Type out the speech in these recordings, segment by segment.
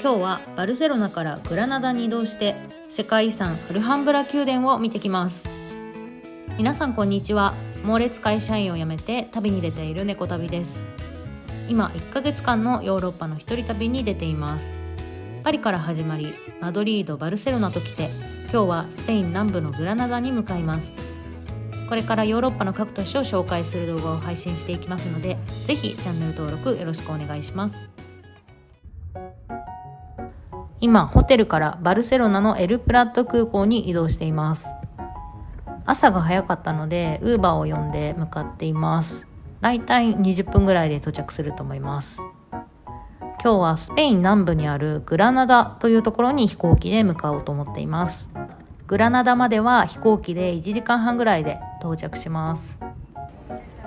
今日はバルセロナからグラナダに移動して世界遺産アルハンブラ宮殿を見てきます。皆さんこんにちは。猛烈会社員を辞めて旅に出ている猫旅です。今1ヶ月間のヨーロッパの一人旅に出ています。パリから始まりマドリード、バルセロナと来て、今日はスペイン南部のグラナダに向かいます。これからヨーロッパの各都市を紹介する動画を配信していきますので、ぜひチャンネル登録よろしくお願いします。今ホテルからバルセロナのエルプラット空港に移動しています。朝が早かったのでウーバーを呼んで向かっています。だいたい20分ぐらいで到着すると思います。今日はスペイン南部にあるグラナダというところに飛行機で向かおうと思っています。グラナダまでは飛行機で1時間半ぐらいで到着します。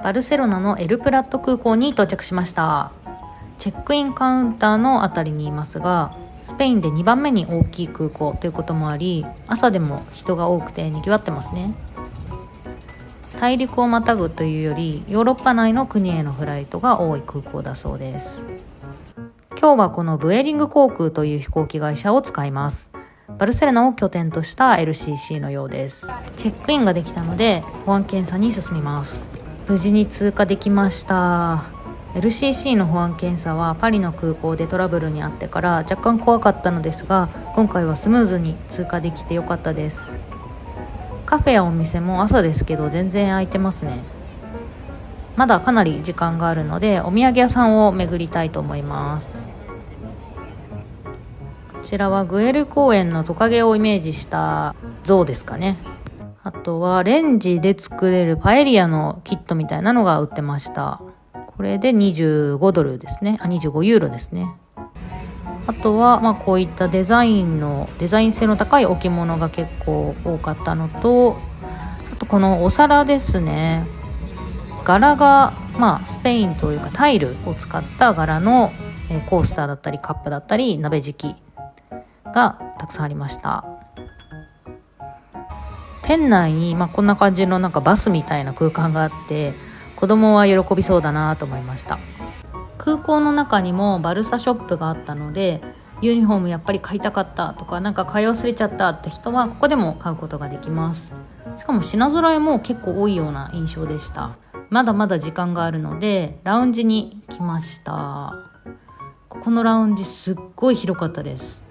バルセロナのエルプラット空港に到着しました。チェックインカウンターのあたりにいますが、スペインで2番目に大きい空港ということもあり、朝でも人が多くて賑わってますね。大陸をまたぐというよりヨーロッパ内の国へのフライトが多い空港だそうです。今日はこのブエリング航空という飛行機会社を使います。バルセロナを拠点とした LCC のようです。チェックインができたので保安検査に進みます。無事に通過できました。LCC の保安検査はパリの空港でトラブルにあってから若干怖かったのですが、今回はスムーズに通過できてよかったです。カフェやお店も朝ですけど全然開いてますね。まだかなり時間があるのでお土産屋さんを巡りたいと思います。こちらはグエル公園のトカゲをイメージした像ですかね。あとはレンジで作れるパエリアのキットみたいなのが売ってました。これで25ドルですね。25ユーロですね。あとはこういったデザイン性の高い置物が結構多かったのと、あとこのお皿ですね。柄がスペインというかタイルを使った柄のコースターだったりカップだったり鍋敷きがたくさんありました。店内にこんな感じのバスみたいな空間があって、子供は喜びそうだなと思いました。空港の中にもバルサショップがあったので、ユニフォームやっぱり買いたかったとか買い忘れちゃったって人はここでも買うことができます。しかも品揃えも結構多いような印象でした。まだまだ時間があるのでラウンジに来ました。ここのラウンジすっごい広かったです。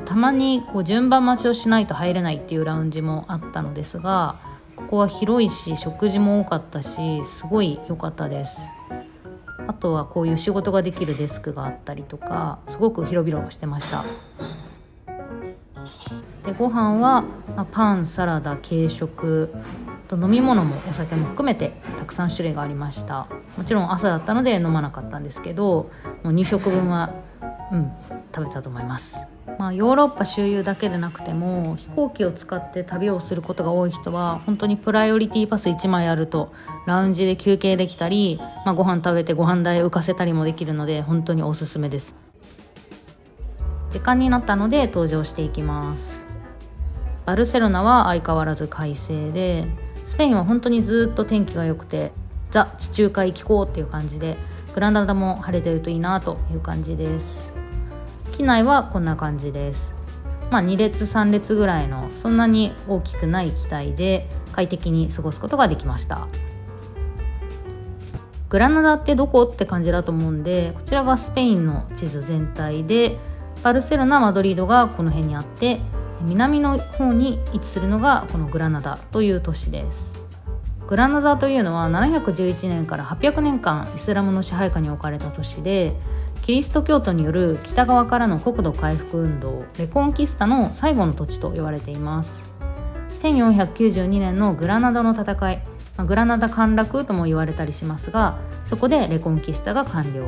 たまに順番待ちをしないと入れないっていうラウンジもあったのですが、ここは広いし食事も多かったしすごい良かったです。あとはこういう仕事ができるデスクがあったりとか、すごく広々してました。でご飯はパン、サラダ、軽食と飲み物もお酒も含めてたくさん種類がありました。もちろん朝だったので飲まなかったんですけど、もう2食分は食べたと思います。ヨーロッパ周遊だけでなくても飛行機を使って旅をすることが多い人は本当にプライオリティパス1枚あるとラウンジで休憩できたり、ご飯食べてご飯代浮かせたりもできるので本当におすすめです。時間になったので登場していきます。バルセロナは相変わらず快晴で、スペインは本当にずっと天気が良くてザ地中海気候っていう感じで、グラナダも晴れてるといいなという感じです。機内はこんな感じです。2列3列ぐらいのそんなに大きくない機体で快適に過ごすことができました。グラナダってどこって感じだと思うんで、こちらがスペインの地図全体で、バルセロナ、マドリードがこの辺にあって、南の方に位置するのがこのグラナダという都市です。グラナダというのは711年から800年間イスラムの支配下に置かれた都市で、キリスト教徒による北側からの国土回復運動レコンキスタの最後の土地と言われています。1492年のグラナダの戦い、グラナダ陥落とも言われたりしますが、そこでレコンキスタが完了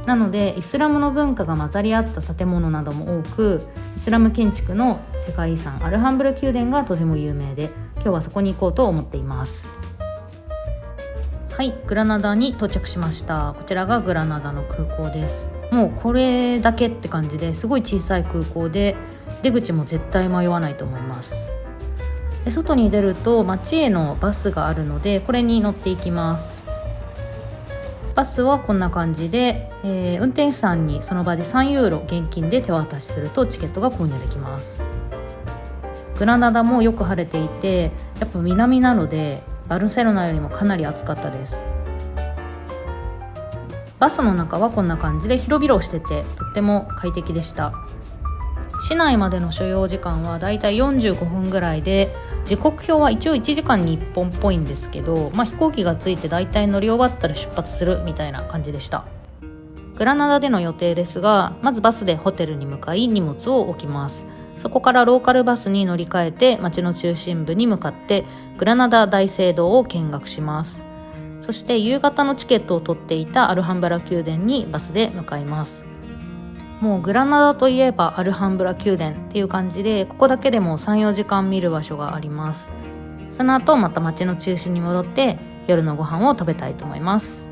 なので、イスラムの文化が混ざり合った建物なども多く、イスラム建築の世界遺産アルハンブラ宮殿がとても有名で、今日はそこに行こうと思っています。はい、グラナダに到着しました。こちらがグラナダの空港です。もうこれだけって感じですごい小さい空港で、出口も絶対迷わないと思います。で外に出ると街へのバスがあるので、これに乗っていきます。バスはこんな感じで、運転手さんにその場で3ユーロ現金で手渡しするとチケットが購入できます。グラナダもよく晴れていて、やっぱ南なのでバルセロナよりもかなり暑かったです。バスの中はこんな感じで広々しててとっても快適でした。市内までの所要時間はだいたい45分ぐらいで、時刻表は一応1時間に1本っぽいんですけど、飛行機がついてだいたい乗り終わったら出発するみたいな感じでした。グラナダでの予定ですが、まずバスでホテルに向かい荷物を置きます。そこからローカルバスに乗り換えて街の中心部に向かってグラナダ大聖堂を見学します。そして夕方のチケットを取っていたアルハンブラ宮殿にバスで向かいます。もうグラナダといえばアルハンブラ宮殿っていう感じで、ここだけでも 3,4 時間見る場所があります。その後また街の中心に戻って夜のご飯を食べたいと思います。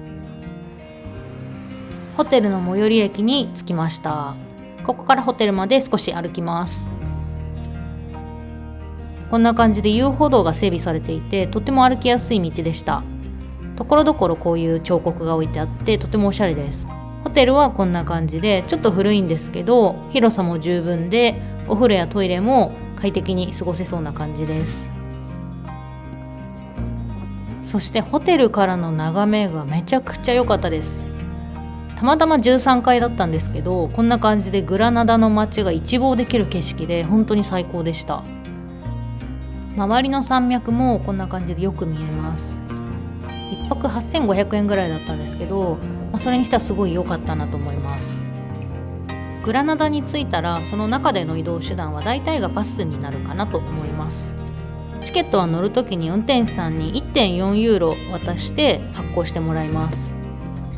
ホテルの最寄り駅に着きました。ここからホテルまで少し歩きます。こんな感じで遊歩道が整備されていて、とても歩きやすい道でした。ところどころこういう彫刻が置いてあってとてもおしゃれです。ホテルはこんな感じでちょっと古いんですけど、広さも十分でお風呂やトイレも快適に過ごせそうな感じです。そしてホテルからの眺めがめちゃくちゃ良かったです。たまたま13階だったんですけど、こんな感じでグラナダの街が一望できる景色で本当に最高でした。周りの山脈もこんな感じでよく見えます。1泊8500円ぐらいだったんですけど、それにしてはすごい良かったなと思います。グラナダに着いたらその中での移動手段は大体がバスになるかなと思います。チケットは乗るときに運転手さんに 1.4 ユーロ渡して発行してもらいます。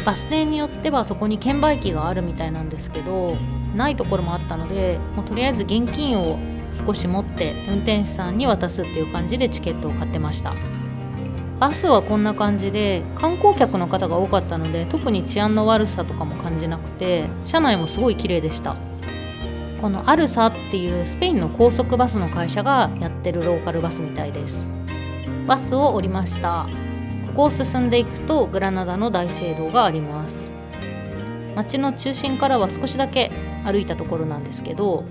バス停によってはそこに券売機があるみたいなんですけど、ないところもあったので、もうとりあえず現金を少し持って運転手さんに渡すっていう感じでチケットを買ってました。バスはこんな感じで観光客の方が多かったので、特に治安の悪さとかも感じなくて、車内もすごい綺麗でした。このアルサっていうスペインの高速バスの会社がやってるローカルバスみたいです。バスを降りました。ここを進んでいくとグラナダの大聖堂があります。街の中心からは少しだけ歩いたところなんですけど、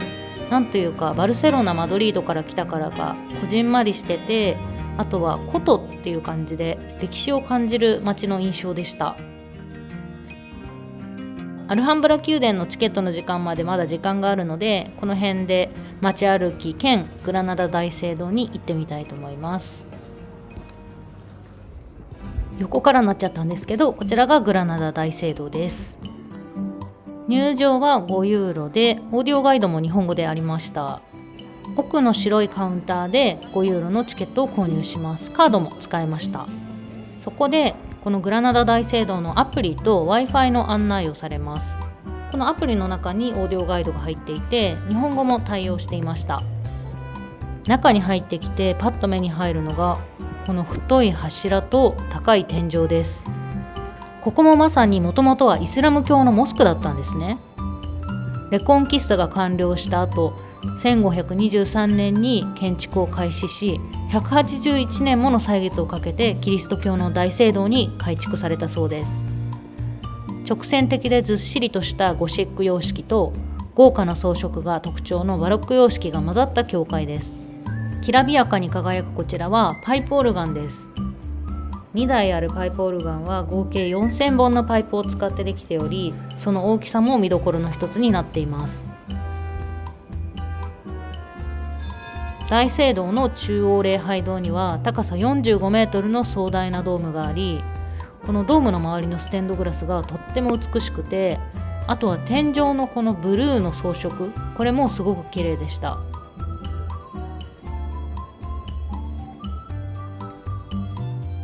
なんというかバルセロナ、マドリードから来たからかこじんまりしてて、あとは古都っていう感じで歴史を感じる街の印象でした。アルハンブラ宮殿のチケットの時間までまだ時間があるので、この辺で街歩き兼グラナダ大聖堂に行ってみたいと思います。横からなっちゃったんですけど、こちらがグラナダ大聖堂です。入場は5ユーロで、オーディオガイドも日本語でありました。奥の白いカウンターで5ユーロのチケットを購入します。カードも使えました。そこでこのグラナダ大聖堂のアプリと Wi-Fi の案内をされます。このアプリの中にオーディオガイドが入っていて、日本語も対応していました。中に入ってきてパッと目に入るのがこの太い柱と高い天井です。ここもまさにもともとはイスラム教のモスクだったんですね。レコンキスタが完了した後、1523年に建築を開始し、181年もの歳月をかけてキリスト教の大聖堂に改築されたそうです。直線的でずっしりとしたゴシック様式と豪華な装飾が特徴のバロック様式が混ざった教会です。きらびやかに輝くこちらはパイプオルガンです。2台あるパイプオルガンは合計4000本のパイプを使ってできており、その大きさも見どころの一つになっています。大聖堂の中央礼拝堂には高さ45メートルの壮大なドームがあり、このドームの周りのステンドグラスがとっても美しくて、あとは天井のこのブルーの装飾、これもすごく綺麗でした。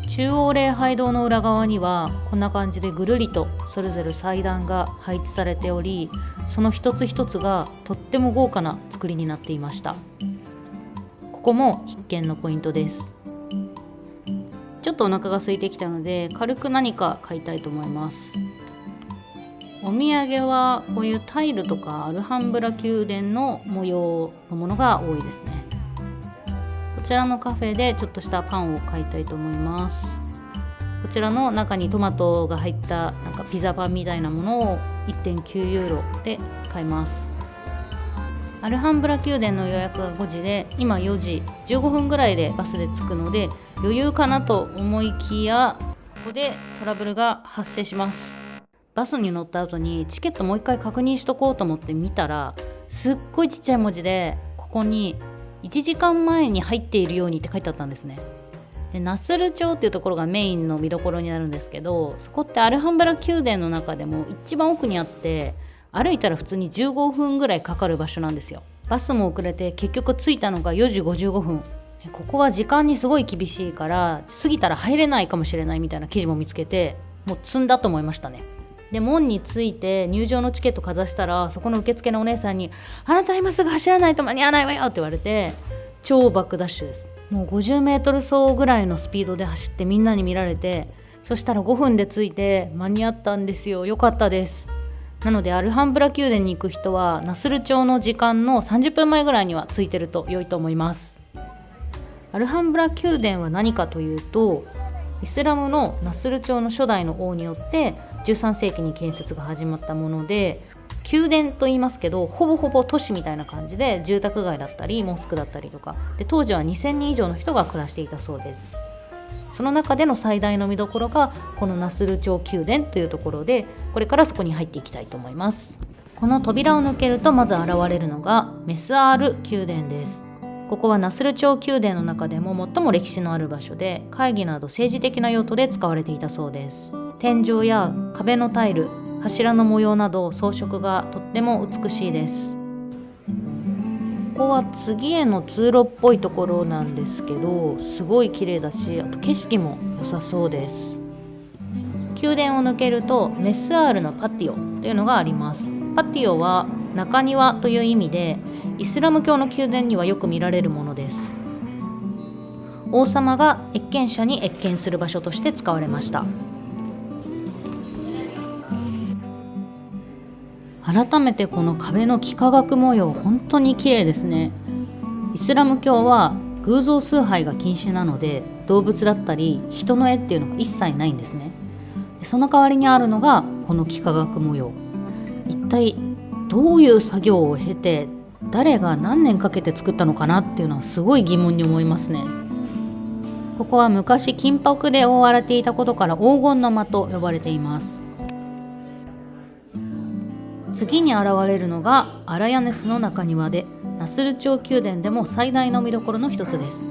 中央礼拝堂の裏側にはこんな感じでぐるりとそれぞれ祭壇が配置されており、その一つ一つがとっても豪華な作りになっていました。ここも必見のポイントです。ちょっとお腹が空いてきたので軽く何か買いたいと思います。お土産はこういうタイルとかアルハンブラ宮殿の模様のものが多いですね。こちらのカフェでちょっとしたパンを買いたいと思います。こちらの中にトマトが入ったなんかピザパンみたいなものを 1.9 ユーロで買います。アルハンブラ宮殿の予約が5時で、今4時15分ぐらいでバスで着くので余裕かなと思いきや、ここでトラブルが発生します。バスに乗った後にチケットもう一回確認しとこうと思って見たら、すっごいちっちゃい文字でここに1時間前に入っているようにって書いてあったんですね。でナスル町っていうところがメインの見どころになるんですけど、そこってアルハンブラ宮殿の中でも一番奥にあって、歩いたら普通に15分ぐらいかかる場所なんですよ。バスも遅れて結局着いたのが4時55分。ここは時間にすごい厳しいから過ぎたら入れないかもしれないみたいな記事も見つけて、もう積んだと思いましたね。で門に着いて入場のチケットかざしたら、そこの受付のお姉さんにあなた今すぐ走らないと間に合わないわよって言われて、超バックダッシュです。もう50メートル走ぐらいのスピードで走ってみんなに見られて、そしたら5分で着いて間に合ったんですよ。よかったです。なのでアルハンブラ宮殿に行く人はナスル町の時間の30分前ぐらいには着いてると良いと思います。アルハンブラ宮殿は何かというと、イスラムのナスル町の初代の王によって13世紀に建設が始まったもので、宮殿と言いますけどほぼほぼ都市みたいな感じで、住宅街だったりモスクだったりとかで、当時は2000人以上の人が暮らしていたそうです。その中での最大の見どころがこのナスル町宮殿というところで、これからそこに入っていきたいと思います。この扉を抜けるとまず現れるのがメスアール宮殿です。ここはナスル町宮殿の中でも最も歴史のある場所で、会議など政治的な用途で使われていたそうです。天井や壁のタイル、柱の模様など装飾がとっても美しいです。ここは次への通路っぽいところなんですけど、すごい綺麗だし、あと景色も良さそうです。宮殿を抜けるとメスアールのパティオというのがあります。パティオは中庭という意味で、イスラム教の宮殿にはよく見られるものです。王様が謁見者に謁見する場所として使われました。改めてこの壁の幾何学模様、本当に綺麗ですね。イスラム教は偶像崇拝が禁止なので、動物だったり人の絵っていうのが一切ないんですね。その代わりにあるのがこの幾何学模様。一体どういう作業を経て、誰が何年かけて作ったのかなっていうのはすごい疑問に思いますね。ここは昔金箔で覆われていたことから黄金の間と呼ばれています。次に現れるのがアラヤネスの中庭で、ナスル町宮殿でも最大の見どころの一つです。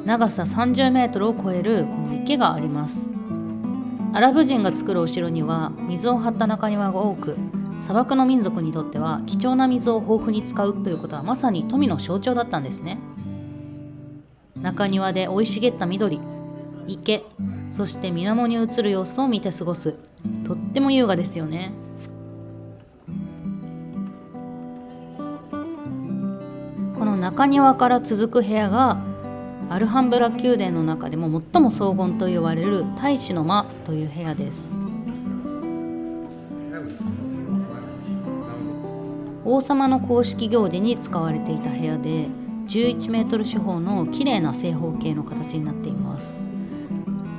長さ30メートルを超えるこの池があります。アラブ人が作るお城には水を張った中庭が多く、砂漠の民族にとっては貴重な水を豊富に使うということはまさに富の象徴だったんですね。中庭で生い茂った緑、池、そして水面に映る様子を見て過ごす、とっても優雅ですよね。この中庭から続く部屋がアルハンブラ宮殿の中でも最も荘厳と言われる大使の間という部屋です。王様の公式行事に使われていた部屋で、11メートル四方の綺麗な正方形の形になっています。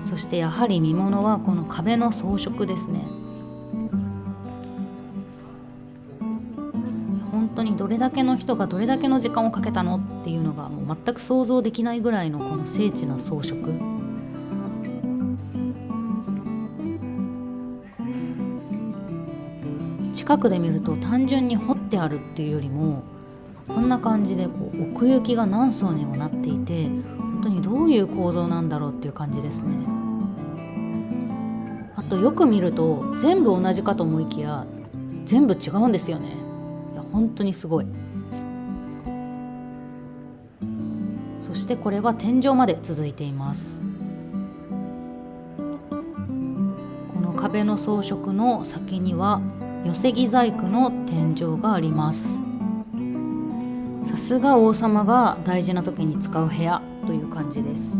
そしてやはり見ものはこの壁の装飾ですね。本当にどれだけの人がどれだけの時間をかけたのっていうのがもう全く想像できないぐらいのこの精緻な装飾。近くで見ると単純に彫ってあるっていうよりも、こんな感じで奥行きが何層にもなっていて、本当にどういう構造なんだろうっていう感じですね。あとよく見ると全部同じかと思いきや全部違うんですよね。いや本当にすごい。そしてこれは天井まで続いています。この壁の装飾の先には寄木細工の天井があります。さすが王様が大事な時に使う部屋という感じです。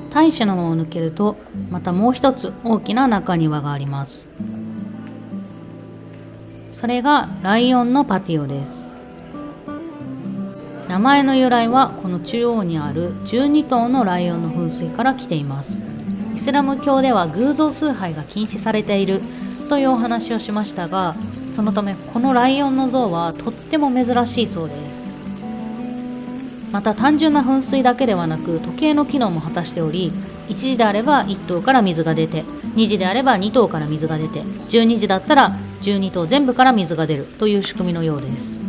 大使の間を抜けるとまたもう一つ大きな中庭があります。それがライオンのパティオです。名前の由来はこの中央にある12頭のライオンの噴水から来ています。イスラム教では偶像崇拝が禁止されているというお話をしましたが、そのためこのライオンの像はとっても珍しいそうです。また単純な噴水だけではなく時計の機能も果たしており、1時であれば1頭から水が出て、2時であれば2頭から水が出て、12時だったら12頭全部から水が出るという仕組みのようです。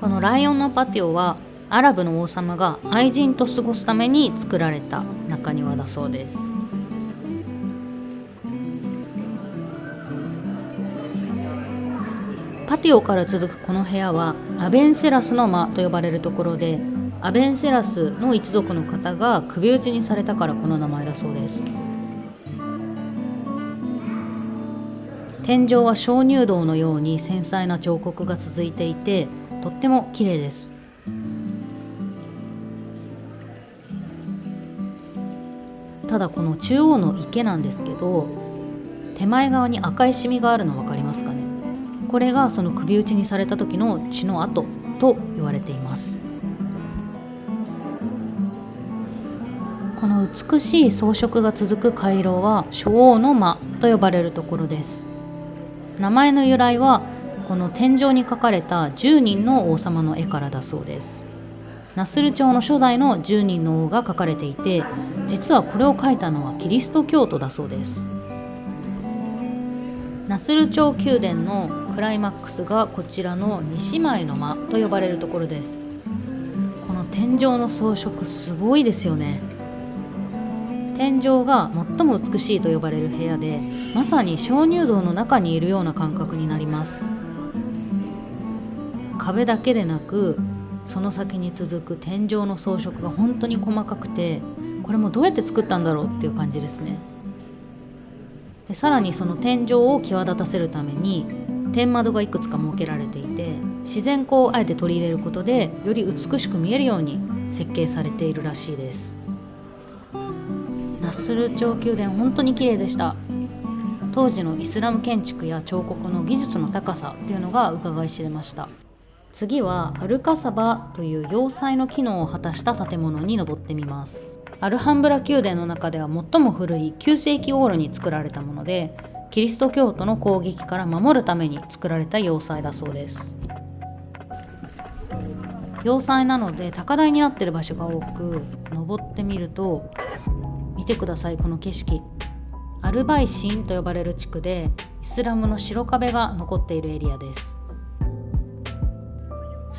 このライオンのパティオはアラブの王様が愛人と過ごすために作られた中庭だそうです。パティオから続くこの部屋はアベンセラスの間と呼ばれるところで、アベンセラスの一族の方が首討ちにされたからこの名前だそうです。天井は鍾乳洞のように繊細な彫刻が続いていて、とっても綺麗です。ただこの中央の池なんですけど、手前側に赤いシミがあるの分かりますかね。これがその首討ちにされた時の血の跡と言われています。この美しい装飾が続く回廊は書王の間と呼ばれるところです。名前の由来はこの天井に描かれた10人の王様の絵からだそうです。ナスル朝の初代の10人の王が描かれていて、実はこれを描いたのはキリスト教徒だそうです。ナスル朝宮殿のクライマックスがこちらの2姉妹の間と呼ばれるところです。この天井の装飾すごいですよね。天井が最も美しいと呼ばれる部屋で、まさに鍾乳洞の中にいるような感覚になります。壁だけでなくその先に続く天井の装飾が本当に細かくて、これもどうやって作ったんだろうっていう感じですね。でさらにその天井を際立たせるために天窓がいくつか設けられていて、自然光をあえて取り入れることでより美しく見えるように設計されているらしいです。ナスル朝宮殿本当に綺麗でした。当時のイスラム建築や彫刻の技術の高さっていうのが伺い知れました。次はアルカサバという要塞の機能を果たした建物に登ってみます。アルハンブラ宮殿の中では最も古い9世紀頃に作られたもので、キリスト教徒の攻撃から守るために作られた要塞だそうです。要塞なので高台になっている場所が多く、登ってみると見てください、この景色。アルバイシンと呼ばれる地区でイスラムの白壁が残っているエリアです。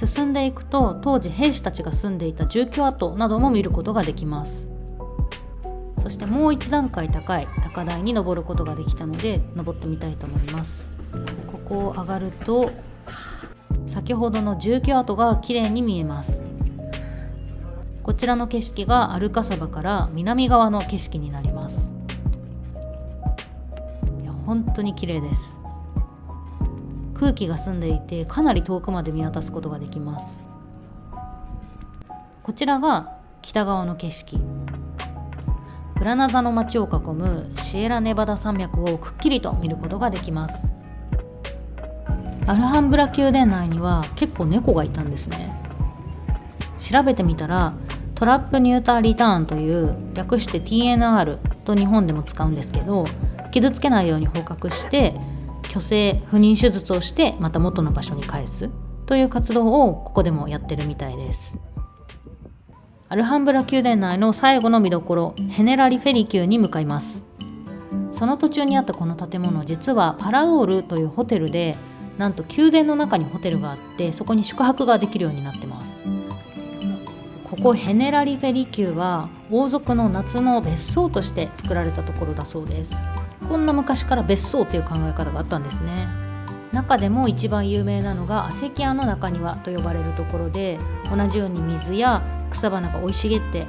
進んでいくと当時兵士たちが住んでいた住居跡なども見ることができます。そしてもう一段階高い高台に登ることができたので登ってみたいと思います。ここを上がると先ほどの住居跡が綺麗に見えます。こちらの景色がアルカサバから南側の景色になります。本当に綺麗です。空気が澄んでいてかなり遠くまで見渡すことができます。こちらが北側の景色。グラナダの街を囲むシエラネバダ山脈をくっきりと見ることができます。アルハンブラ宮殿内には結構猫がいたんですね。調べてみたらトラップニューターリターンという略して TNR と日本でも使うんですけど、傷つけないように捕獲して去勢不妊手術をしてまた元の場所に返すという活動をここでもやってるみたいです。アルハンブラ宮殿内の最後の見どころヘネラリフェリ宮に向かいます。その途中にあったこの建物、実はパラドールというホテルで、なんと宮殿の中にホテルがあってそこに宿泊ができるようになってます。ここヘネラリフェリ宮は王族の夏の別荘として作られたところだそうです。こんな昔から別荘という考え方があったんですね。中でも一番有名なのがアセキアの中庭と呼ばれるところで、同じように水や草花が生い茂って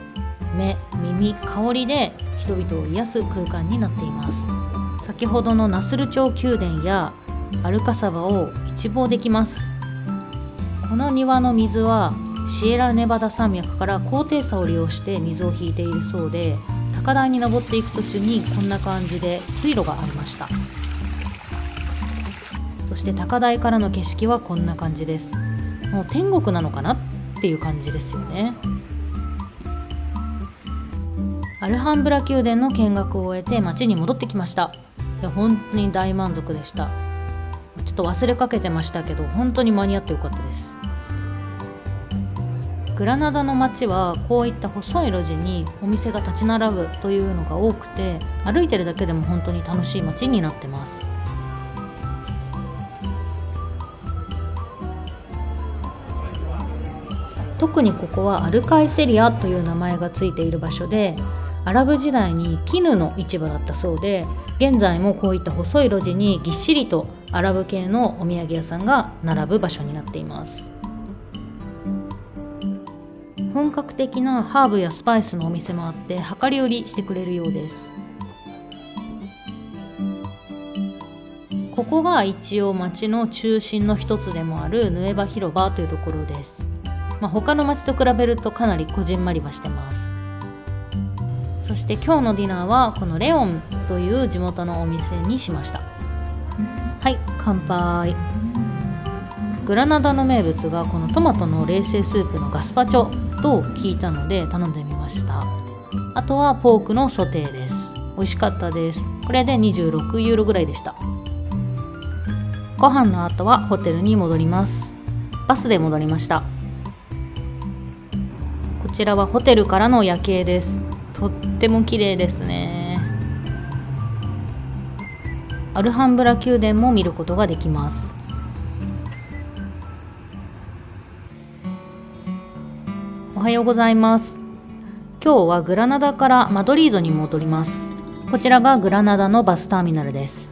目、耳、香りで人々を癒す空間になっています。先ほどのナスル朝宮殿やアルカサバを一望できます。この庭の水はシエラネバダ山脈から高低差を利用して水を引いているそうで、高台に登っていく途中にこんな感じで水路がありました。そして高台からの景色はこんな感じです。もう天国なのかなっていう感じですよね。アルハンブラ宮殿の見学を終えて街に戻ってきました。いや本当に大満足でした。ちょっと忘れかけてましたけど、本当に間に合ってよかったです。グラナダの街はこういった細い路地にお店が立ち並ぶというのが多くて、歩いてるだけでも本当に楽しい街になってます。特にここはアルカイセリアという名前がついている場所で、アラブ時代に絹の市場だったそうで、現在もこういった細い路地にぎっしりとアラブ系のお土産屋さんが並ぶ場所になっています。本格的なハーブやスパイスのお店もあって、量り売りしてくれるようです。ここが一応街の中心の一つでもあるヌエバ広場というところです。他の街と比べるとかなりこじんまりはしてます。そして今日のディナーはこのレオンという地元のお店にしました。はい、乾杯。グラナダの名物がこのトマトの冷製スープのガスパチョと聞いたので頼んでみました。あとはポークのソテーです。美味しかったです。これで26ユーロぐらいでした。ご飯の後はホテルに戻ります。バスで戻りました。こちらはホテルからの夜景です。とっても綺麗ですね。アルハンブラ宮殿も見ることができます。おはようございます。今日はグラナダからマドリードに戻ります。こちらがグラナダのバスターミナルです。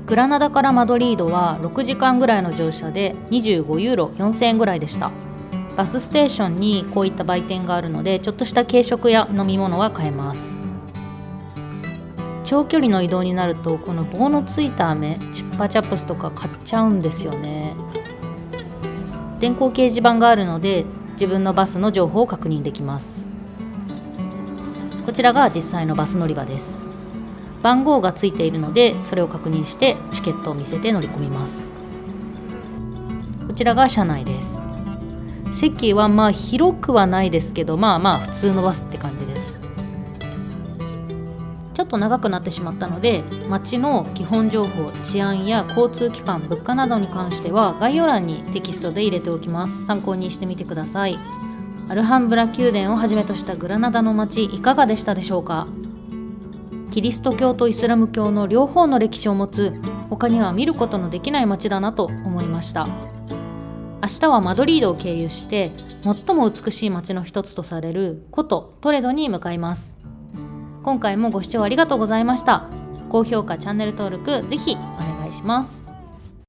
グラナダからマドリードは6時間ぐらいの乗車で25ユーロ4000円ぐらいでした。バスステーションにこういった売店があるので、ちょっとした軽食や飲み物は買えます。長距離の移動になるとこの棒のついた飴チッパチャップスとか買っちゃうんですよね。電光掲示板があるので自分のバスの情報を確認できます。こちらが実際のバス乗り場です。番号がついているのでそれを確認してチケットを見せて乗り込みます。こちらが車内です。席は広くはないですけど、普通のバスって感じです。ちょっと長くなってしまったので、街の基本情報、治安や交通機関、物価などに関しては概要欄にテキストで入れておきます。参考にしてみてください。アルハンブラ宮殿をはじめとしたグラナダの街、いかがでしたでしょうか。キリスト教とイスラム教の両方の歴史を持つ、他には見ることのできない街だなと思いました。明日はマドリードを経由して最も美しい街の一つとされる古都トレドに向かいます。今回もご視聴ありがとうございました。高評価、チャンネル登録ぜひお願いします。